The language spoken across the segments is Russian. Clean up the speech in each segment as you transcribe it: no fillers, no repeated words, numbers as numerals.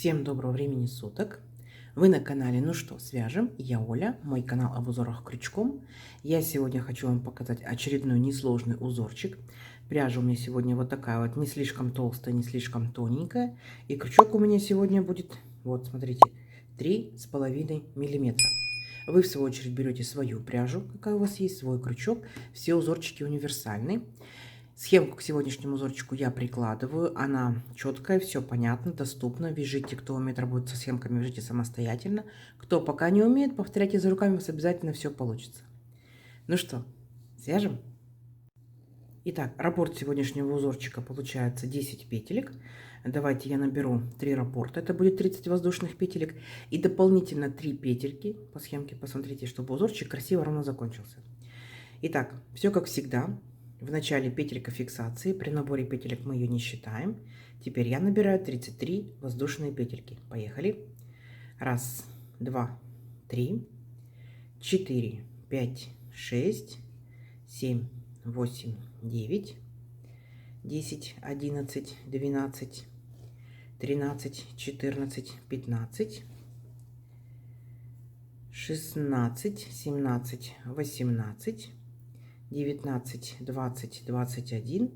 Всем доброго времени суток! Вы на канале Ну что, свяжем? Я Оля, мой канал об узорах крючком. Я сегодня хочу вам показать очередной несложный узорчик. Пряжа у меня сегодня вот такая вот, не слишком толстая, не слишком тоненькая. И крючок у меня сегодня будет, вот смотрите, 3,5 миллиметра. Вы в свою очередь берете свою пряжу, какая у вас есть, свой крючок. Все узорчики универсальны. Схемку к сегодняшнему узорчику я прикладываю, она четкая, все понятно, доступно. Вяжите, кто умеет работать со схемками, вяжите самостоятельно. Кто пока не умеет, повторяйте за руками, у вас обязательно все получится. Ну что, свяжем? Итак, раппорт сегодняшнего узорчика получается 10 петелек. Давайте я наберу 3 раппорта, это будет 30 воздушных петелек. И дополнительно 3 петельки по схемке, посмотрите, чтобы узорчик красиво ровно закончился. Итак, все как всегда. В начале петелька фиксации, при наборе петелек мы ее не считаем. Теперь я набираю 33 воздушные петельки. Поехали. 1, 2, 3, 4, 5, 6, 7, 8, 9, 10, 11, 12, 13, 14, 15, 16, 17, 18, 19, 20, 21,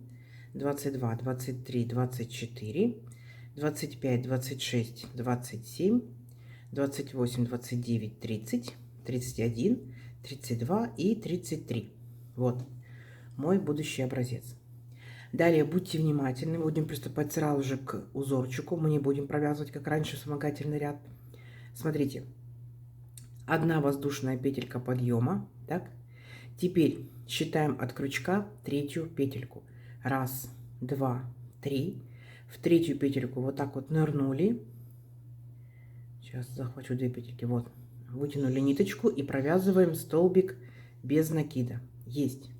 22, 23, 24, 25, 26, 27, 28, 29, 30, 31, 32 и 33. Вот мой будущий образец. Далее будьте внимательны, будем приступать сразу же к узорчику. Мы не будем провязывать, как раньше, вспомогательный ряд. Смотрите, одна воздушная петелька подъема, так? Теперь считаем от крючка третью петельку. 1, 2, 3. В третью петельку вот так вот нырнули. Сейчас захвачу 2 петельки. Вот. Вытянули ниточку и провязываем столбик без накида. Есть.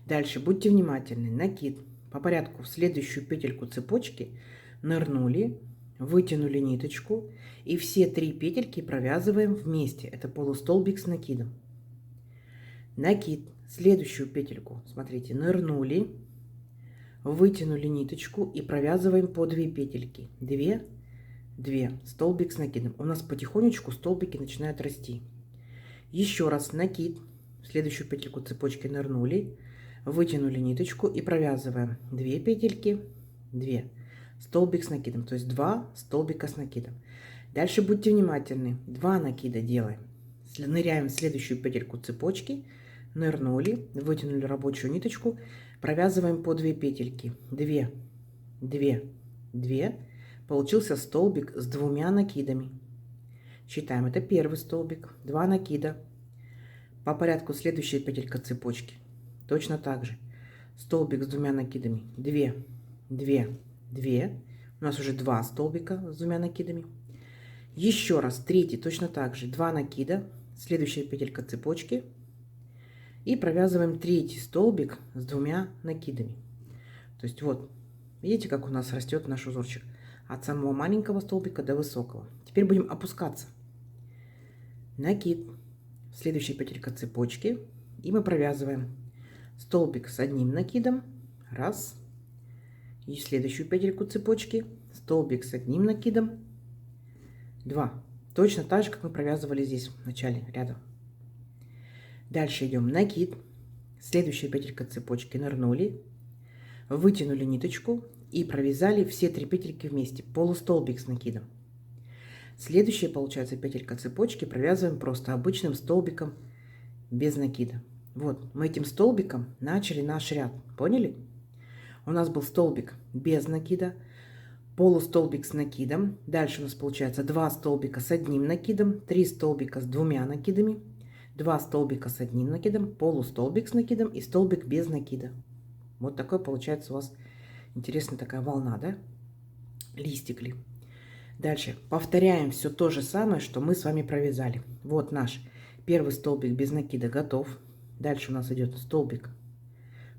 Дальше будьте внимательны. Накид. По порядку в следующую петельку цепочки нырнули, вытянули ниточку. И все 3 петельки провязываем вместе. Это полустолбик с накидом. Накид, следующую петельку, смотрите, нырнули, вытянули ниточку и провязываем по 2 петельки. 2, 2, столбик с накидом. У нас потихонечку столбики начинают расти. Еще раз накид, в следующую петельку цепочки нырнули, вытянули ниточку и провязываем 2 петельки, 2, столбик с накидом, то есть 2 столбика с накидом. Дальше будьте внимательны, 2 накида делаем. Ныряем в следующую петельку цепочки, нырнули, вытянули рабочую ниточку, провязываем по 2 петельки. 2, 2, 2. Получился столбик с 2 накидами. Считаем, это первый столбик, 2 накида. По порядку следующая петелька цепочки. Точно так же. Столбик с 2 накидами. 2, 2, 2. У нас уже 2 столбика с 2 накидами. Еще раз, третий, точно так же. 2 накида. Следующая петелька цепочки. И провязываем третий столбик с 2 накидами. То есть вот, видите, как у нас растет наш узорчик. От самого маленького столбика до высокого. Теперь будем опускаться. Накид. Следующая петелька цепочки. И мы провязываем столбик с 1 накидом. 1. И следующую петельку цепочки. Столбик с 1 накидом. 2. Точно так же, как мы провязывали здесь в начале ряда. Дальше идем накид. Следующая петелька цепочки нырнули, вытянули ниточку и провязали все 3 петельки вместе. Полустолбик с накидом. Следующая получается петелька цепочки провязываем просто обычным столбиком без накида. Вот мы этим столбиком начали наш ряд. Поняли? У нас был столбик без накида, полустолбик с накидом. Дальше у нас получается 2 столбика с 1 накидом, 3 столбика с 2 накидами, 2 столбика с 1 накидом, полустолбик с накидом и столбик без накида. Вот такой получается у вас интересная такая волна, да? Листик ли. Дальше повторяем все то же самое, что мы с вами провязали. Вот наш первый столбик без накида готов. Дальше у нас идет столбик,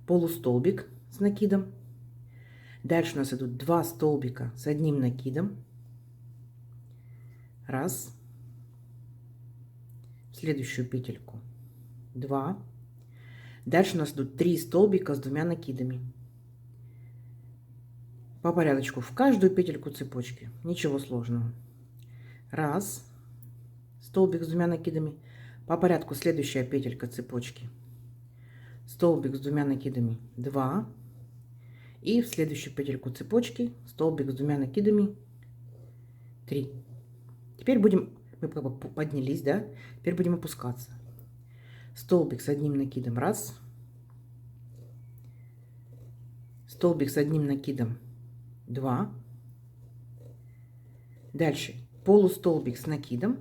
полустолбик с накидом. Дальше у нас идут 2 столбика с 1 накидом. 1. Следующую петельку 2. Дальше у нас идут 3 столбика с 2 накидами. По порядочку в каждую петельку цепочки. Ничего сложного. Раз. Столбик с двумя накидами. По порядку следующая петелька цепочки. Столбик с двумя накидами. 2. И в следующую петельку цепочки столбик с двумя накидами. 3. Теперь будем, мы как бы поднялись, да? Теперь будем опускаться. Столбик с одним накидом. Раз. Столбик с одним накидом. 2. Дальше полустолбик с накидом.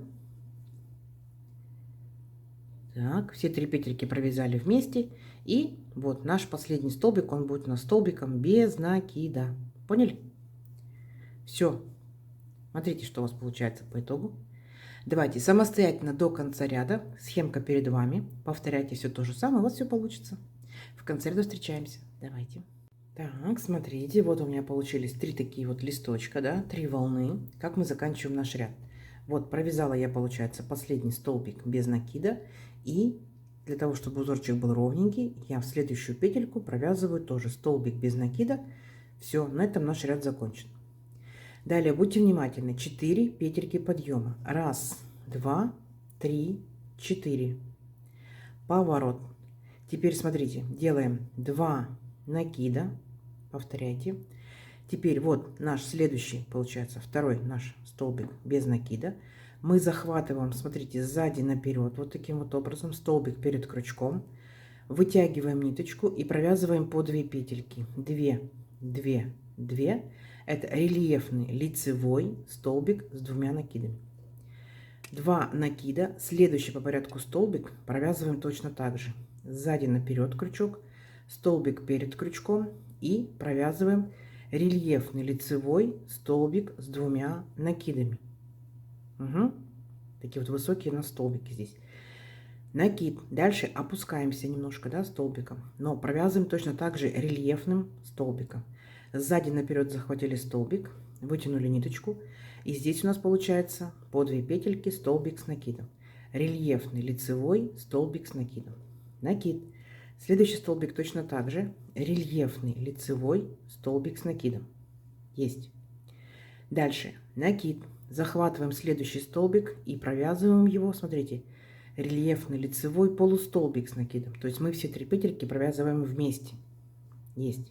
Так, все 3 петельки провязали вместе. И вот наш последний столбик, он будет у нас столбиком без накида. Поняли? Все. Смотрите, что у вас получается по итогу. Давайте самостоятельно до конца ряда. Схемка перед вами. Повторяйте все то же самое, у вас все получится. В конце ряда встречаемся. Давайте. Так, смотрите, вот у меня получились 3 такие вот листочка, да, 3 волны. Как мы заканчиваем наш ряд? Вот провязала я, получается, последний столбик без накида. И для того, чтобы узорчик был ровненький, я в следующую петельку провязываю тоже столбик без накида. Все, на этом наш ряд закончен. Далее будьте внимательны. 4 петельки подъема. 1, 2, 3, 4. Поворот. Теперь смотрите, делаем 2 накида. Повторяйте. Теперь вот наш следующий, получается, второй наш столбик без накида. Мы захватываем, смотрите, сзади наперед, вот таким вот образом, столбик перед крючком. Вытягиваем ниточку и провязываем по 2 петельки. 2, 2, 2. Это рельефный лицевой столбик с 2 накидами. 2 накида. Следующий по порядку столбик провязываем точно так же. Сзади наперед крючок, столбик перед крючком и провязываем рельефный лицевой столбик с 2 накидами. Угу. Такие вот высокие у нас столбики здесь. Накид. Дальше опускаемся немножко, да, столбиком, но провязываем точно так же рельефным столбиком. Сзади наперед захватили столбик, вытянули ниточку, и здесь у нас получается по 2 петельки столбик с накидом. Рельефный лицевой столбик с накидом. Накид. Следующий столбик точно так же. Рельефный лицевой столбик с накидом. Есть. Дальше. Накид. Захватываем следующий столбик и провязываем его. Смотрите. Рельефный лицевой полустолбик с накидом. То есть мы все 3 петельки провязываем вместе. Есть.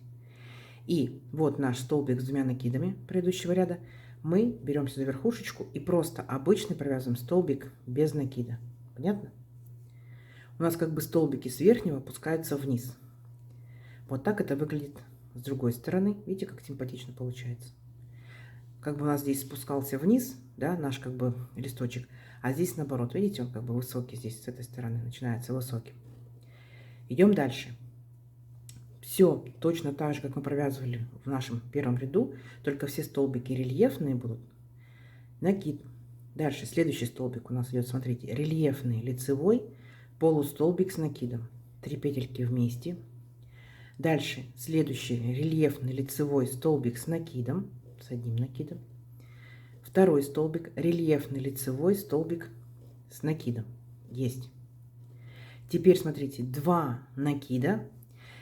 И вот наш столбик с 2 накидами предыдущего ряда. Мы берем сюда верхушечку и просто обычный провязываем столбик без накида. Понятно? У нас как бы столбики с верхнего опускаются вниз. Вот так это выглядит с другой стороны. Видите, как симпатично получается. Как бы у нас здесь спускался вниз, да, наш как бы листочек. А здесь наоборот, видите, он как бы высокий здесь с этой стороны начинается высоким. Идем дальше. Все точно так же, как мы провязывали в нашем первом ряду, только все столбики рельефные будут. Накид. Дальше следующий столбик у нас идет, смотрите, рельефный лицевой полустолбик с накидом. 3 петельки вместе. Дальше следующий рельефный лицевой столбик с накидом, с одним накидом. Второй столбик рельефный лицевой столбик с накидом. Есть. Теперь смотрите, 2 накида.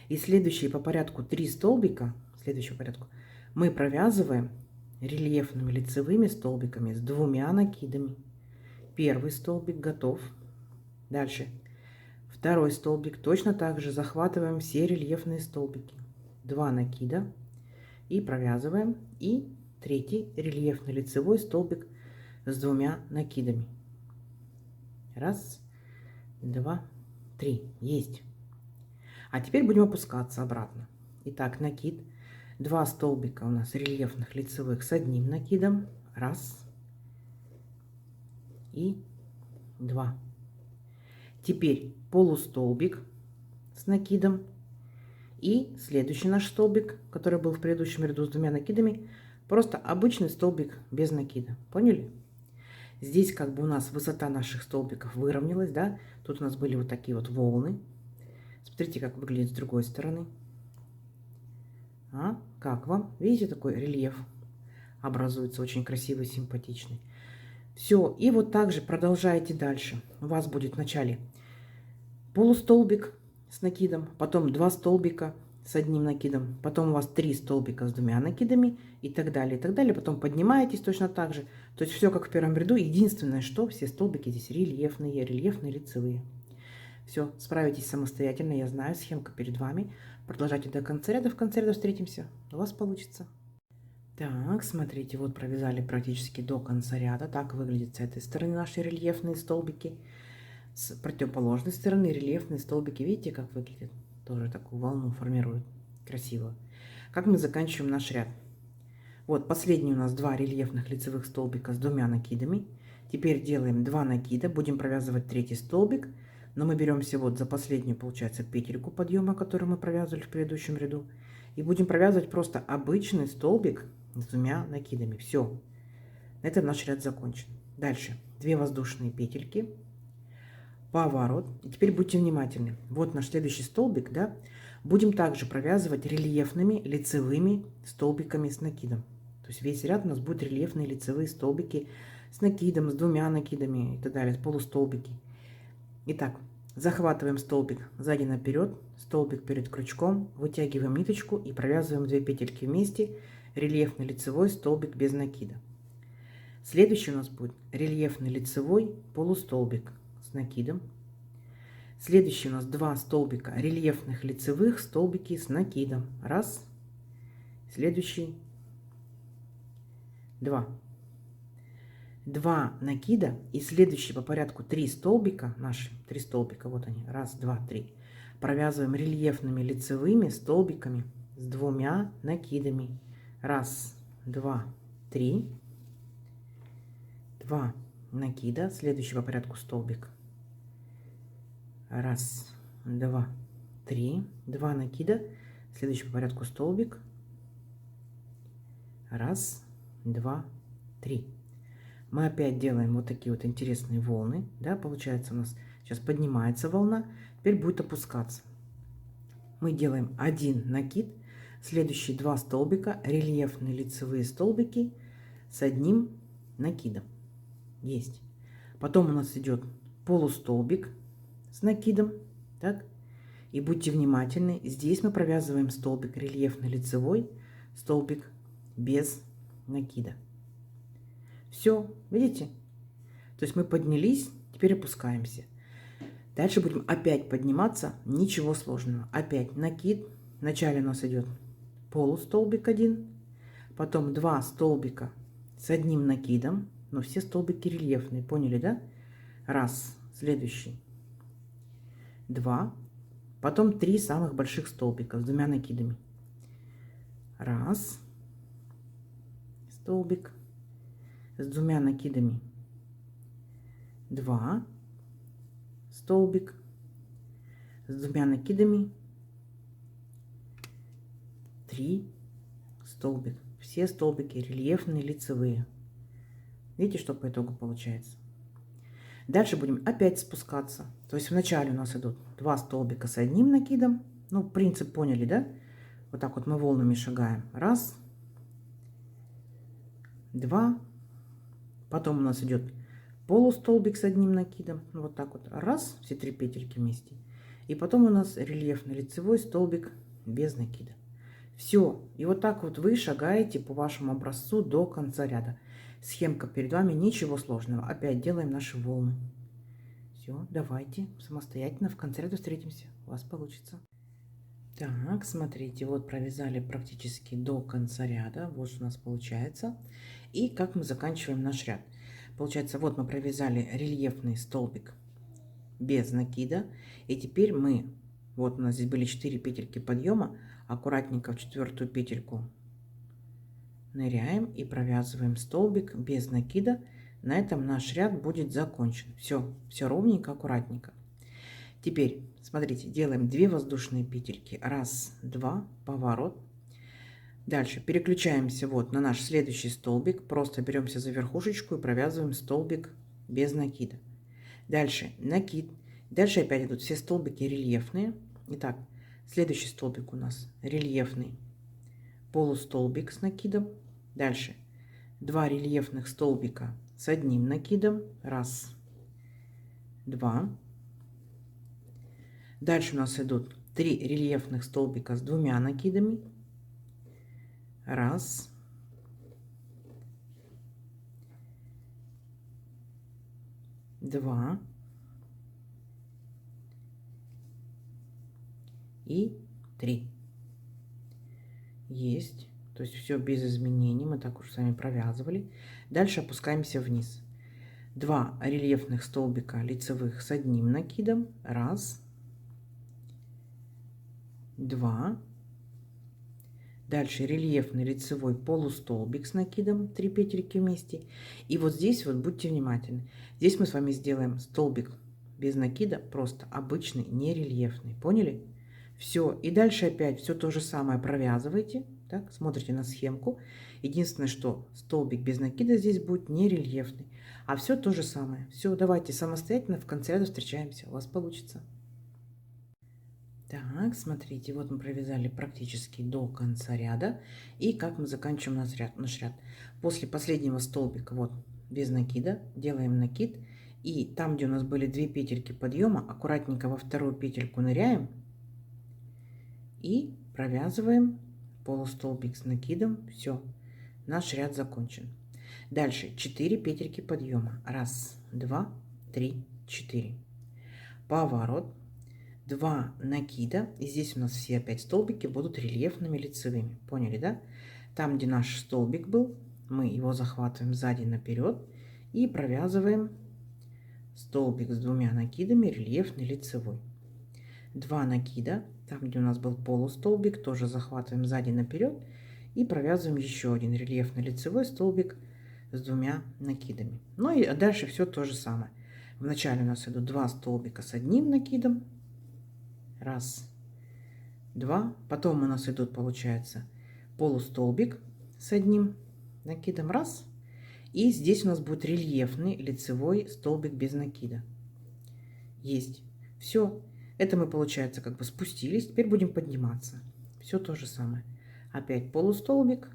И следующие по порядку 3 столбика, следующего порядку, мы провязываем рельефными лицевыми столбиками с 2 накидами. Первый столбик готов. Дальше. Второй столбик. Точно так же захватываем все рельефные столбики. 2 накида. И провязываем. И третий рельефный лицевой столбик с 2 накидами. 1, 2, 3. Есть. А теперь будем опускаться обратно. Итак, накид. 2 столбика у нас рельефных лицевых с 1 накидом. 1 и 2. Теперь полустолбик с накидом. И следующий наш столбик, который был в предыдущем ряду с 2 накидами, просто обычный столбик без накида. Поняли? Здесь как бы у нас высота наших столбиков выровнялась, да? Тут у нас были вот такие вот волны. Смотрите, как выглядит с другой стороны. А? Как вам? Видите, такой рельеф образуется, очень красивый, симпатичный. Все, и вот так же продолжаете дальше. У вас будет вначале полустолбик с накидом, потом 2 столбика с одним накидом, потом у вас 3 столбика с 2 накидами и так далее, и так далее. Потом поднимаетесь точно так же. То есть все как в первом ряду. Единственное, что все столбики здесь рельефные, лицевые. Все, справитесь самостоятельно, я знаю, схемка перед вами. Продолжайте до конца ряда, в конце ряда встретимся. У вас получится. Так, смотрите, вот провязали практически до конца ряда. Так выглядит с этой стороны наши рельефные столбики. С противоположной стороны рельефные столбики, видите, как выглядят? Тоже такую волну формируют. Красиво. Как мы заканчиваем наш ряд? Вот последний у нас 2 рельефных лицевых столбика с 2 накидами. Теперь делаем 2 накида, будем провязывать 3-й столбик. Но мы беремся вот за последнюю, получается, петельку подъема, которую мы провязывали в предыдущем ряду. И будем провязывать просто обычный столбик с 2 накидами. Все. На этом наш ряд закончен. Дальше 2 воздушные петельки. Поворот. И теперь будьте внимательны. Вот наш следующий столбик, да? Будем также провязывать рельефными лицевыми столбиками с накидом. То есть весь ряд у нас будет рельефные лицевые столбики с накидом, с 2 накидами и так далее, полустолбики. Итак, захватываем столбик сзади наперед, столбик перед крючком, вытягиваем ниточку и провязываем 2 петельки вместе, рельефный лицевой столбик без накида. Следующий у нас будет рельефный лицевой полустолбик с накидом. Следующий у нас 2 столбика рельефных лицевых столбики с накидом. Раз. Следующий 2. 2 накида и следующий по порядку 3 столбика, наши 3 столбика, вот они, 1, 2, 3, провязываем рельефными лицевыми столбиками с 2 накидами. 1, 2, 3. 2 накида, следующий по порядку столбик. 1, 2, 3. 2 накида, следующий по порядку столбик. 1, 2, 3. Мы опять делаем вот такие вот интересные волны, да, получается у нас сейчас поднимается волна, теперь будет опускаться. Мы делаем 1 накид, следующие 2 столбика, рельефные лицевые столбики с 1 накидом. Есть. Потом у нас идет полустолбик с накидом, так, и будьте внимательны, здесь мы провязываем столбик рельефный лицевой, столбик без накида. Все, видите? То есть мы поднялись, теперь опускаемся. Дальше будем опять подниматься, ничего сложного. Опять накид. Вначале у нас идет полустолбик 1, потом 2 столбика с 1 накидом, но все столбики рельефные, поняли, да? 1, следующий 2, потом 3 самых больших столбика с 2 накидами. 1 столбик с 2 накидами, 2 столбик с 2 накидами, 3 столбик. Все столбики рельефные, лицевые. Видите, что по итогу получается? Дальше будем опять спускаться. То есть вначале у нас идут 2 столбика с 1 накидом. Ну, принцип поняли, да? Вот так вот мы волнами шагаем. 1, 2. Потом у нас идет полустолбик с 1 накидом. Вот так вот. 1, все 3 петельки вместе. И потом у нас рельефный лицевой столбик без накида. Все. И вот так вот вы шагаете по вашему образцу до конца ряда. Схемка перед вами, ничего сложного. Опять делаем наши волны. Все, давайте самостоятельно в конце ряда встретимся. У вас получится. Так, смотрите, вот провязали практически до конца ряда. Вот что у нас получается. И как мы заканчиваем наш ряд. Получается, вот мы провязали рельефный столбик без накида. И теперь мы, вот у нас здесь были 4 петельки подъема, аккуратненько в 4-ю петельку ныряем и провязываем столбик без накида. На этом наш ряд будет закончен. Все ровненько, аккуратненько. Теперь, смотрите, делаем 2 воздушные петельки. 1, 2, поворот. Дальше переключаемся вот на наш следующий столбик. Просто беремся за верхушечку и провязываем столбик без накида. Дальше накид. Дальше опять идут все столбики рельефные. Итак, следующий столбик у нас рельефный полустолбик с накидом. Дальше 2 рельефных столбика с 1 накидом. 1, 2. Дальше у нас идут 3 рельефных столбика с 2 накидами. Раз. Два. И 3. Есть. То есть все без изменений. Мы так уже с вами провязывали. Дальше опускаемся вниз. 2 рельефных столбика лицевых с 1 накидом. Раз. Два. Дальше рельефный лицевой полустолбик с накидом, 3 петельки вместе. И вот здесь вот будьте внимательны. Здесь мы с вами сделаем столбик без накида, просто обычный, не рельефный. Поняли? Все. И дальше опять все то же самое провязывайте. Так, смотрите на схемку. Единственное, что столбик без накида здесь будет не рельефный. А все то же самое. Все, давайте самостоятельно в конце ряда встречаемся. У вас получится. Так, смотрите, вот мы провязали практически до конца ряда. И как мы заканчиваем наш ряд. После последнего столбика, вот, без накида, делаем накид. И там, где у нас были 2 петельки подъема, аккуратненько во вторую петельку ныряем. И провязываем полустолбик с накидом. Все, наш ряд закончен. Дальше 4 петельки подъема. Раз, два, три, 4. Поворот. 2 накида, и здесь у нас все опять столбики будут рельефными лицевыми. Поняли, да? Там, где наш столбик был, мы его захватываем сзади наперед и провязываем столбик с 2 накидами рельефный лицевой. 2 накида, там, где у нас был полустолбик, тоже захватываем сзади наперед и провязываем еще один рельефный лицевой столбик с 2 накидами. Ну и дальше все то же самое. Вначале у нас идут 2 столбика с 1 накидом. Раз, два. Потом у нас идут, получается, полустолбик с 1 накидом. Раз. И здесь у нас будет рельефный лицевой столбик без накида. Есть. Все. Это мы, получается, как бы спустились. Теперь будем подниматься. Все то же самое. Опять полустолбик.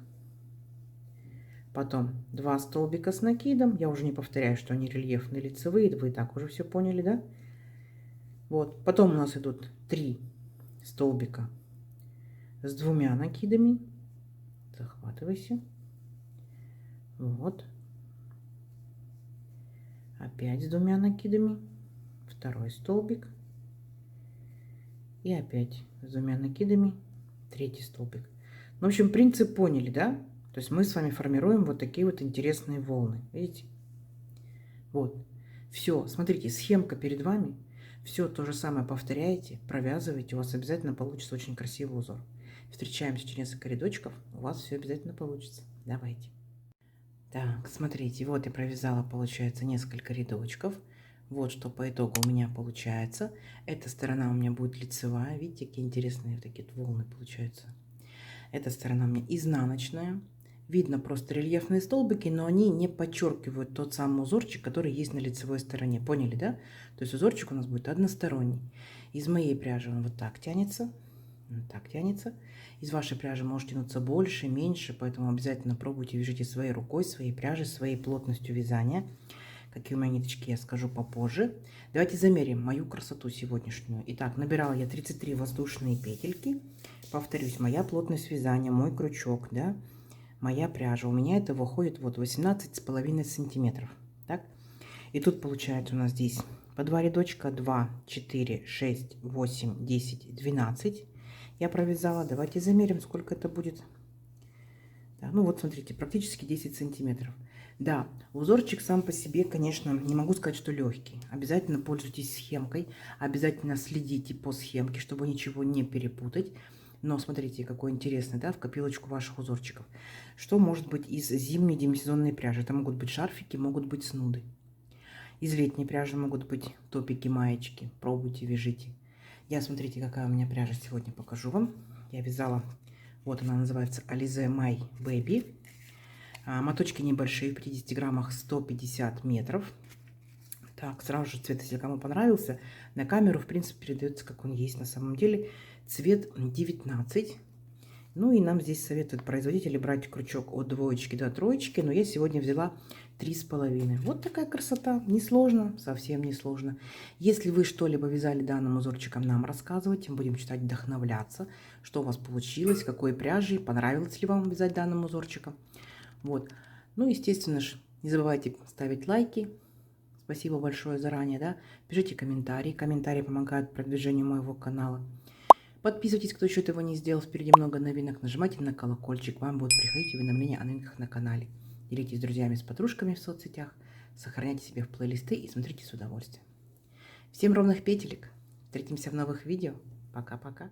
Потом 2 столбика с накидом. Я уже не повторяю, что они рельефные лицевые. Вы и так уже все поняли, да? Вот. Потом у нас идут 3 столбика с 2 накидами. Захватывайся. Вот. Опять с 2 накидами. Второй столбик. И опять с 2 накидами. Третий столбик. Ну, в общем, принцип поняли, да? То есть мы с вами формируем вот такие вот интересные волны. Видите? Вот. Все. Смотрите, схемка перед вами. Все то же самое повторяете, провязываете, у вас обязательно получится очень красивый узор. Встречаемся через несколько рядочков, у вас все обязательно получится. Давайте. Так, смотрите, вот я провязала, получается, несколько рядочков. Вот что по итогу у меня получается. Эта сторона у меня будет лицевая. Видите, какие интересные вот такие волны получаются. Эта сторона у меня изнаночная. Видно просто рельефные столбики, но они не подчеркивают тот самый узорчик, который есть на лицевой стороне. Поняли, да? То есть узорчик у нас будет односторонний. Из моей пряжи он вот так тянется. Вот так тянется. Из вашей пряжи может тянуться больше, меньше, поэтому обязательно пробуйте, вяжите своей рукой, своей пряжей, своей плотностью вязания. Какие у меня ниточки, я скажу попозже. Давайте замерим мою красоту сегодняшнюю. Итак, набирала я 33 воздушные петельки. Повторюсь, моя плотность вязания, мой крючок, да, моя пряжа. У меня это выходит вот 18,5 сантиметров. Так? И тут получается у нас здесь по 2 рядочка. 2, 4, 6, 8, 10, 12. Я провязала. Давайте замерим, сколько это будет. Да, ну вот смотрите, практически 10 сантиметров. Да, узорчик сам по себе, конечно, не могу сказать, что легкий. Обязательно пользуйтесь схемкой, обязательно следите по схемке, чтобы ничего не перепутать. Но смотрите, какой интересный, да, в копилочку ваших узорчиков. Что может быть из зимней демисезонной пряжи? Это могут быть шарфики, могут быть снуды. Из летней пряжи могут быть топики, маечки. Пробуйте, вяжите. Я, смотрите, какая у меня пряжа сегодня, покажу вам. Я вязала, вот она называется Alize My Baby. Моточки небольшие, в 50 граммах 150 метров. Так, сразу же цвет, если кому понравился, на камеру, в принципе, передается, как он есть на самом деле. Цвет 19. Ну и нам здесь советуют производители брать крючок от 2 до 3, но я сегодня взяла 3,5. Вот такая красота. Несложно, совсем несложно. Если вы что-либо вязали данным узорчиком, нам рассказывайте. Будем читать, вдохновляться, что у вас получилось, какой пряжей, понравилось ли вам вязать данным узорчиком. Вот. Ну, естественно же, не забывайте ставить лайки. Спасибо большое заранее, да. Пишите комментарии. Комментарии помогают продвижению моего канала. Подписывайтесь, кто еще этого не сделал. Впереди много новинок. Нажимайте на колокольчик. Вам будут приходить уведомления о новинках на канале. Делитесь с друзьями, с подружками в соцсетях. Сохраняйте себе в плейлисты и смотрите с удовольствием. Всем ровных петелек. Встретимся в новых видео. Пока-пока.